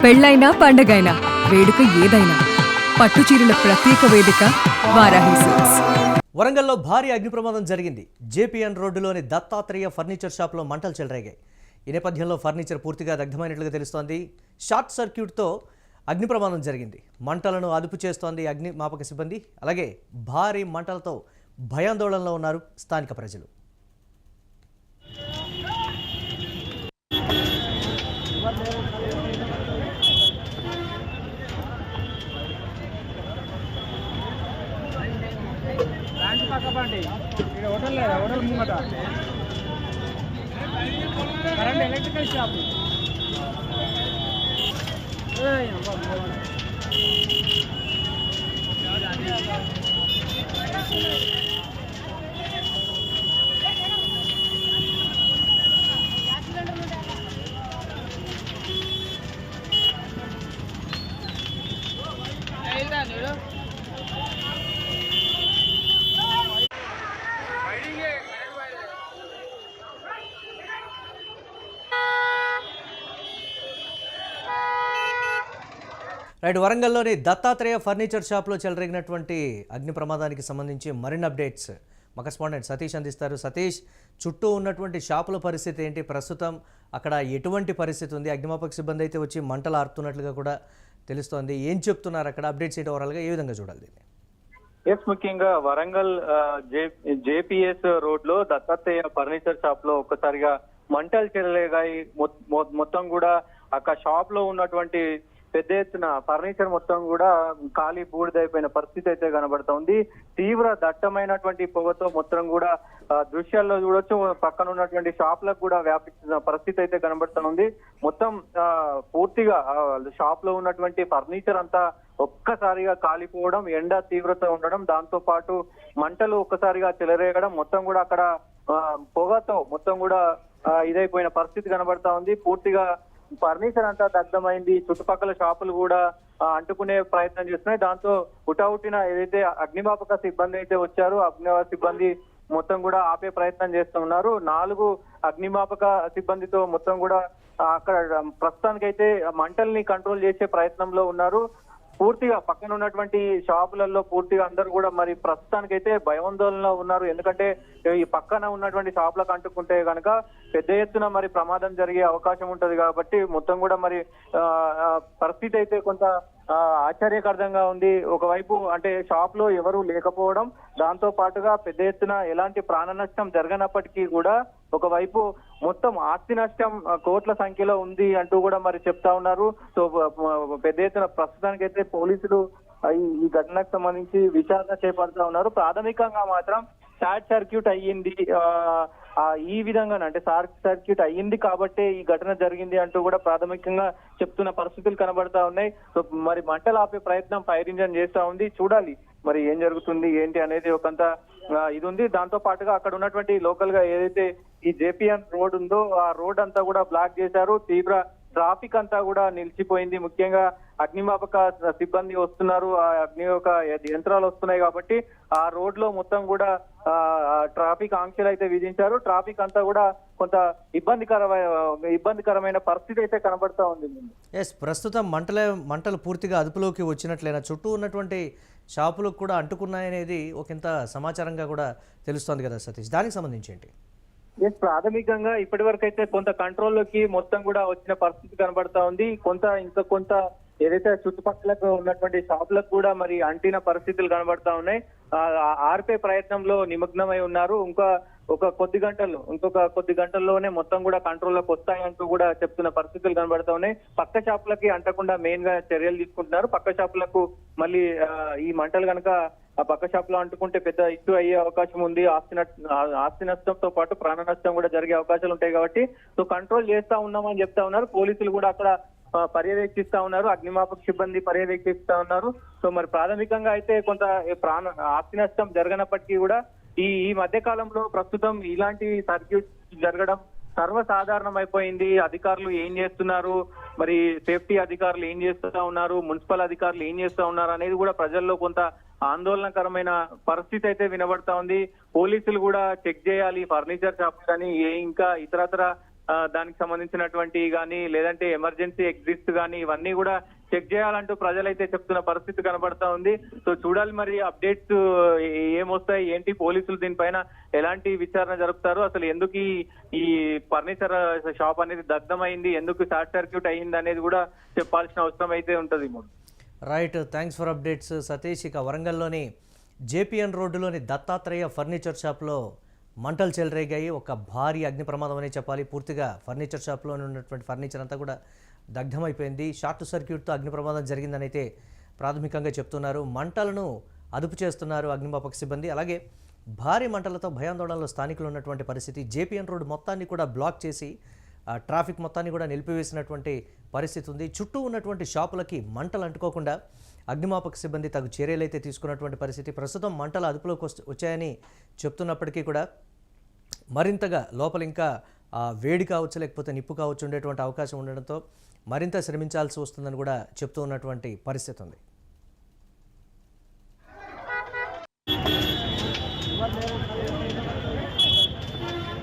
పెళ్ళైనా పండగైనా వేడుక ఏదైనా పట్టు చీరల ప్రత్యేక వేదిక వారాహి సిల్క్స్. వరంగల్లో భారీ అగ్ని ప్రమాదం జరిగింది. జేపీఎన్ రోడ్డులోని దత్తాత్రేయ ఫర్నిచర్ షాప్లో మంటలు చెలరేగాయి. ఈ నేపథ్యంలో ఫర్నిచర్ పూర్తిగా దగ్ధమైనట్లుగా తెలుస్తోంది. షార్ట్ సర్క్యూట్తో అగ్ని ప్రమాదం జరిగింది. మంటలను అదుపు చేస్తోంది అగ్నిమాపక సిబ్బంది. అలాగే భారీ మంటలతో భయాందోళనలో ఉన్నారు స్థానిక ప్రజలు. హోటల్ ముంగట కరెంట్ ఎలక్ట్రికల్ షాప్ రైట్, వరంగల్లోని దత్తాత్రేయ ఫర్నిచర్ షాప్లో చెలరేగినటువంటి అగ్ని ప్రమాదానికి సంబంధించి మరిన్ని అప్డేట్స్ మా కరెస్పాండెంట్ సతీష్ అందిస్తారు. సతీష్, చుట్టూ ఉన్నటువంటి షాపుల పరిస్థితి ఏంటి? ప్రస్తుతం అక్కడ ఎటువంటి పరిస్థితి ఉంది? అగ్నిమాపక సిబ్బంది అయితే వచ్చి మంటలు ఆరుతున్నట్లుగా కూడా తెలుస్తోంది. ఏం చెప్తున్నారు అక్కడ? అప్డేట్స్ ఏంటి? ఓవరాల్గా ఏ విధంగా చూడాలి దీన్ని? ముఖ్యంగా వరంగల్ జేపీఎస్ రోడ్ లో దత్తాత్రేయ ఫర్నిచర్ షాప్ లో ఒక్కసారిగా మంటలు చెలరేగాయి. మొత్తం కూడా అక్కడ షాప్ లో ఉన్నటువంటి పెద్ద ఎత్తున ఫర్నిచర్ మొత్తం కూడా ఖాళీ బూడిదైపోయిన పరిస్థితి అయితే కనబడుతోంది. తీవ్ర దట్టమైనటువంటి పొగతో మొత్తం కూడా దృశ్యాల్లో చూడొచ్చు. పక్కన ఉన్నటువంటి షాప్లకు కూడా వ్యాపించిన పరిస్థితి అయితే కనబడుతోంది. మొత్తం పూర్తిగా షాప్ లో ఉన్నటువంటి ఫర్నిచర్ అంతా ఒక్కసారిగా కాలిపోవడం, ఎండ తీవ్రత ఉండడం, దాంతో పాటు మంటలు ఒక్కసారిగా చెలరేగడం, మొత్తం కూడా అక్కడ పొగతో మొత్తం కూడా ఇదైపోయిన పరిస్థితి కనబడతా ఉంది. పూర్తిగా ఫర్నిచర్ అంతా దగ్ధమైంది. చుట్టుపక్కల షాపులు కూడా అంటుకునే ప్రయత్నం చేస్తున్నాయి. దాంతో హుటాహుటిన ఏదైతే అగ్నిమాపక సిబ్బంది అయితే వచ్చారో అగ్నిమాపక సిబ్బంది మొత్తం కూడా ఆపే ప్రయత్నం చేస్తూ ఉన్నారు. 4 అగ్నిమాపక సిబ్బందితో మొత్తం కూడా అక్కడ ప్రస్తుతానికైతే మంటల్ని కంట్రోల్ చేసే ప్రయత్నంలో ఉన్నారు. పూర్తిగా పక్కన ఉన్నటువంటి షాపులలో పూర్తిగా అందరూ కూడా మరి ప్రస్తుతానికైతే భయాందోళనలో ఉన్నారు. ఎందుకంటే ఈ పక్కన ఉన్నటువంటి షాపులకు అంటుకుంటే కనుక పెద్ద ఎత్తున మరి ప్రమాదం జరిగే అవకాశం ఉంటది కాబట్టి మొత్తం కూడా మరి పరిస్థితి అయితే కొంత ఆశ్చర్యకరంగా ఉంది. ఒకవైపు అంటే షాప్ లో ఎవరు లేకపోవడం, దాంతో పాటుగా పెద్ద ఎత్తున ఎలాంటి ప్రాణ నష్టం జరగనప్పటికీ కూడా ఒకవైపు మొత్తం ఆస్తి నష్టం కోట్ల సంఖ్యలో ఉంది అంటూ కూడా మరి చెప్తా ఉన్నారు. సో పెద్ద ఎత్తున ప్రస్తుతానికైతే పోలీసులు ఈ ఘటనకు సంబంధించి విచారణ చేపడుతూ ఉన్నారు. ప్రాథమికంగా మాత్రం షార్ట్ సర్క్యూట్ అయ్యింది, ఈ విధంగా అంటే షార్ట్ సర్క్యూట్ అయ్యింది కాబట్టే ఈ ఘటన జరిగింది అంటూ కూడా ప్రాథమికంగా చెప్తున్న పరిస్థితులు కనబడతా ఉన్నాయి. సో మరి మంటలు ఆపే ప్రయత్నం ఫైర్ ఇంజన్ చేస్తా ఉంది. చూడాలి మరి ఏం జరుగుతుంది ఏంటి అనేది ఒకంత ఇది ఉంది. దాంతో పాటుగా అక్కడ ఉన్నటువంటి లోకల్ గా ఏదైతే ఈ జేపీఎన్ రోడ్ ఉందో ఆ రోడ్ అంతా కూడా బ్లాక్ చేశారు. తీవ్ర ట్రాఫిక్ అంతా కూడా నిలిచిపోయింది. ముఖ్యంగా అగ్నిమాపక సిబ్బంది వస్తున్నారు, ఆ అగ్నిమాపక యంత్రాలు వస్తున్నాయి కాబట్టి ఆ రోడ్ లో మొత్తం కూడా ట్రాఫిక్ ఆంక్షలు అయితే విధించారు. ట్రాఫిక్ అంతా కూడా కొంత ఇబ్బందికరమైన పరిస్థితి అయితే కనబడతా ఉంది. ప్రస్తుతం మంటలు పూర్తిగా అదుపులోకి వచ్చినట్లయినా చుట్టూ ఉన్నటువంటి షాపులకు కూడా అంటుకున్నాయనేది ఒకంత సమాచారంగా కూడా తెలుస్తోంది కదా సతీష్, దానికి సంబంధించి ఏంటి? ప్రాథమికంగా ఇప్పటి వరకు అయితే కొంత కంట్రోల్లోకి మొత్తం కూడా వచ్చిన పరిస్థితి కనబడతా ఉంది. కొంత ఏదైతే చుట్టుపక్కలకు ఉన్నటువంటి షాపులకు కూడా మరి అంటిన పరిస్థితులు కనబడతా ఉన్నాయి. ఆర్పే ప్రయత్నంలో నిమగ్నమై ఉన్నారు. ఇంకొక కొద్ది గంటల్లోనే మొత్తం కూడా కంట్రోల్లోకి వస్తాయంటూ కూడా చెప్తున్న పరిస్థితులు కనబడతా ఉన్నాయి. పక్క షాపులకి అంటకుండా మెయిన్ గా చర్యలు తీసుకుంటున్నారు. పక్క షాపులకు మళ్ళీ ఈ మంటలు కనుక ఆ పక్క షాప్ లో అంటుకుంటే పెద్ద ఇష్యూ అయ్యే అవకాశం ఉంది. ఆస్తి నష్టంతో పాటు ప్రాణ నష్టం కూడా జరిగే అవకాశాలు ఉంటాయి కాబట్టి సో కంట్రోల్ చేస్తా ఉన్నామని చెప్తా ఉన్నారు. పోలీసులు కూడా అక్కడ పర్యవేక్షిస్తా ఉన్నారు, అగ్నిమాపక సిబ్బంది పర్యవేక్షిస్తా ఉన్నారు. సో మరి ప్రాథమికంగా అయితే కొంత ఆస్తి నష్టం జరగనప్పటికీ కూడా ఈ మధ్య కాలంలో ప్రస్తుతం ఇలాంటి సర్క్యూట్ జరగడం సర్వసాధారణం అయిపోయింది. అధికారులు ఏం చేస్తున్నారు, మరి సేఫ్టీ అధికారులు ఏం చేస్తా ఉన్నారు, మున్సిపల్ అధికారులు ఏం చేస్తా ఉన్నారు అనేది కూడా ప్రజల్లో కొంత ఆందోళనకరమైన పరిస్థితి అయితే వినబడతా ఉంది. పోలీసులు కూడా చెక్ చేయాలి ఫర్నిచర్ షాప్ కానీ ఇంకా ఇతరత్ర దానికి సంబంధించినటువంటి కానీ లేదంటే ఎమర్జెన్సీ ఎగ్జిట్స్ కానీ ఇవన్నీ కూడా చెక్ చేయాలంటూ ప్రజలైతే చెప్తున్న పరిస్థితి కనబడతా ఉంది. సో చూడాలి మరి అప్డేట్స్ ఏమొస్తాయి ఏంటి, పోలీసులు దీనిపైన ఎలాంటి విచారణ జరుపుతారు, అసలు ఎందుకు ఈ ఫర్నిచర్ షాప్ అనేది దగ్ధమైంది, ఎందుకు షార్ట్ సర్క్యూట్ అయ్యింది అనేది కూడా చెప్పాల్సిన అవసరం అయితే ఉంటుంది. Right, thanks for updates Satish. ఇక వరంగల్లోని జేపీఎన్ రోడ్డులోని దత్తాత్రేయ ఫర్నిచర్ షాప్లో మంటలు చెలరేగాయి. ఒక భారీ అగ్ని ప్రమాదం అనే చెప్పాలి. పూర్తిగా ఫర్నిచర్ షాప్లో ఉన్నటువంటి ఫర్నిచర్ అంతా కూడా దగ్ధమైపోయింది. షార్ట్ సర్క్యూట్తో అగ్ని ప్రమాదం జరిగిందని అయితే ప్రాథమికంగా చెప్తున్నారు. మంటలను అదుపు చేస్తున్నారు అగ్నిమాపక సిబ్బంది. అలాగే భారీ మంటలతో భయాందోళనలో స్థానికులు ఉన్నటువంటి పరిస్థితి. జేపీఎన్ రోడ్డు మొత్తాన్ని కూడా బ్లాక్ చేసి ట్రాఫిక్ మొత్తాన్ని కూడా నిలిపివేసినటువంటి పరిస్థితి ఉంది. చుట్టూ ఉన్నటువంటి షాపులకి మంటలు అంటుకోకుండా అగ్నిమాపక సిబ్బంది తగు చర్యలు అయితే తీసుకున్నటువంటి పరిస్థితి. ప్రస్తుతం మంటలు అదుపులోకి వచ్చాయని చెప్తున్నప్పటికీ కూడా మరింతగా లోపల ఇంకా వేడి కావచ్చు, లేకపోతే నిప్పు కావచ్చు ఉండేటువంటి అవకాశం ఉండడంతో మరింత శ్రమించాల్సి వస్తుందని కూడా చెప్తూ ఉన్నటువంటి పరిస్థితి ఉంది.